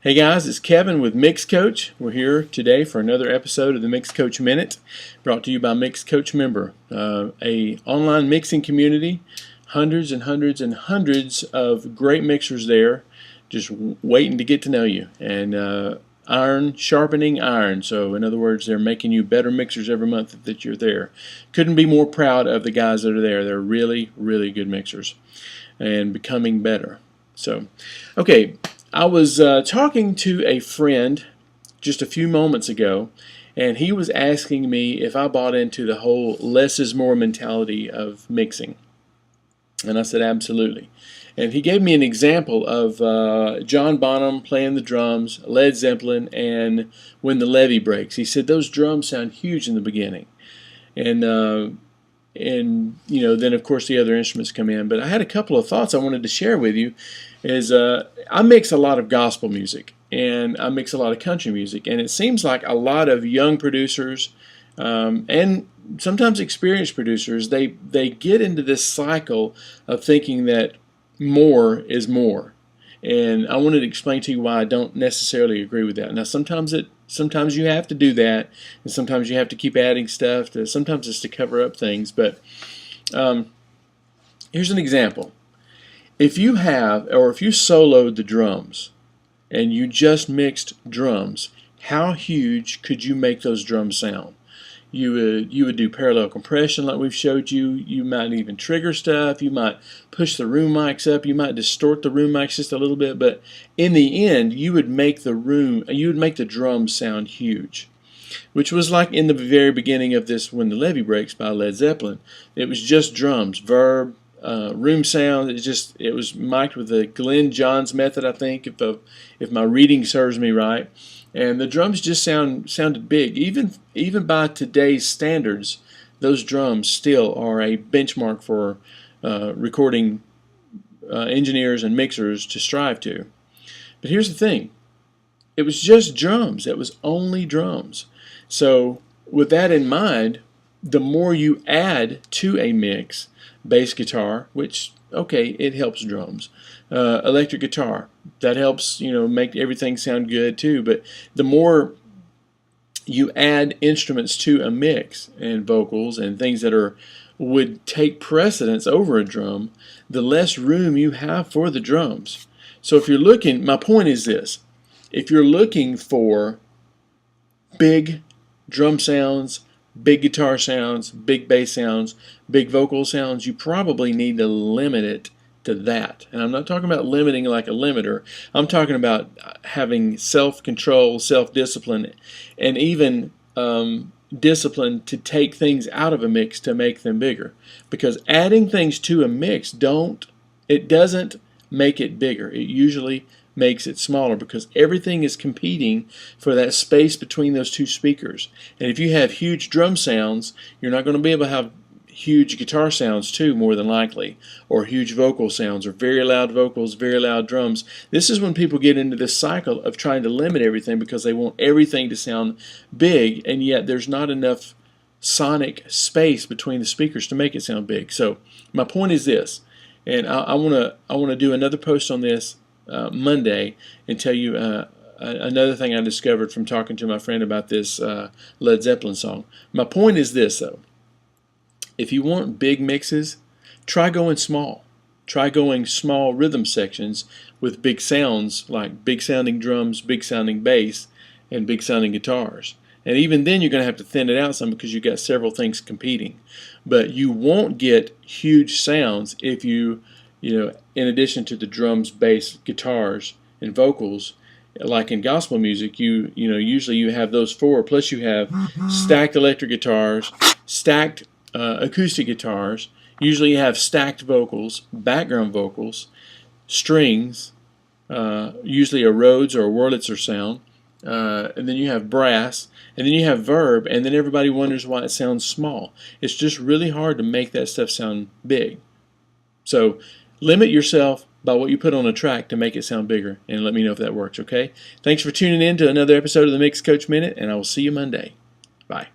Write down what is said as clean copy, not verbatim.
Hey guys, it's Kevin with MixCoach. We're here today for another episode of the MixCoach Minute, brought to you by MixCoach Member, a online mixing community. Hundreds and hundreds and hundreds of great mixers there, just waiting to get to know you. And iron sharpening iron. So in other words, they're making you better mixers every month that you're there. Couldn't be more proud of the guys that are there. They're really, really good mixers and becoming better. So, okay. I was talking to a friend just a few moments ago, and he was asking me if I bought into the whole less is more mentality of mixing. And I said absolutely. And he gave me an example of John Bonham playing the drums, Led Zeppelin, and When the Levee Breaks. He said those drums sound huge in the beginning. And you know, then of course the other instruments come in. But I had a couple of thoughts I wanted to share with you. I mix a lot of gospel music and I mix a lot of country music, and it seems like a lot of young producers and sometimes experienced producers, they get into this cycle of thinking that more is more. And I wanted to explain to you why I don't necessarily agree with that. Now sometimes you have to do that, and sometimes you have to keep adding stuff. Sometimes it's to cover up things. But here's an example. If you soloed the drums and you just mixed drums, how huge could you make those drums sound? You would do parallel compression like we've showed you. You might even trigger stuff. You might push the room mics up. You might distort the room mics just a little bit. But in the end, you would make the drums sound huge, which was like in the very beginning of this When the Levee Breaks by Led Zeppelin. It was just drums, verb, room sound. It was mic'd with the Glenn Johns method, I think, if my reading serves me right. And the drums just sounded big. Even by today's standards, those drums still are a benchmark for recording engineers and mixers to strive to. But here's the thing. It was just drums. It was only drums. So with that in mind, the more you add to a mix, bass guitar, which, okay, it helps drums. Electric guitar, that helps, make everything sound good too. But the more you add instruments to a mix and vocals and things that would take precedence over a drum, the less room you have for the drums. So if you're looking, my point is this: if you're looking for big drum sounds, big guitar sounds, big bass sounds, big vocal sounds, you probably need to limit it to that. And I'm not talking about limiting like a limiter. I'm talking about having self-control, self-discipline, and even discipline to take things out of a mix to make them bigger. Because adding things to a mix doesn't make it bigger. It usually makes it smaller, because everything is competing for that space between those two speakers. And if you have huge drum sounds, you're not going to be able to have huge guitar sounds too, more than likely, or huge vocal sounds, or very loud vocals, very loud drums. This is when people get into this cycle of trying to limit everything because they want everything to sound big, and yet there's not enough sonic space between the speakers to make it sound big. So my point is this, and I want to do another post on this Monday and tell you another thing I discovered from talking to my friend about this Led Zeppelin song. My point is this, though. If you want big mixes, try going small. Try going small rhythm sections with big sounds, like big sounding drums, big sounding bass, and big sounding guitars. And even then you're going to have to thin it out some, because you've got several things competing. But you won't get huge sounds if you in addition to the drums, bass, guitars, and vocals, like in gospel music, usually you have those four, plus you have stacked electric guitars, stacked acoustic guitars, usually you have stacked vocals, background vocals, strings, usually a Rhodes or a Wurlitzer sound, and then you have brass, and then you have verb, and then everybody wonders why it sounds small. It's just really hard to make that stuff sound big. So limit yourself by what you put on a track to make it sound bigger, and let me know if that works, okay? Thanks for tuning in to another episode of the Mix Coach Minute, and I will see you Monday. Bye.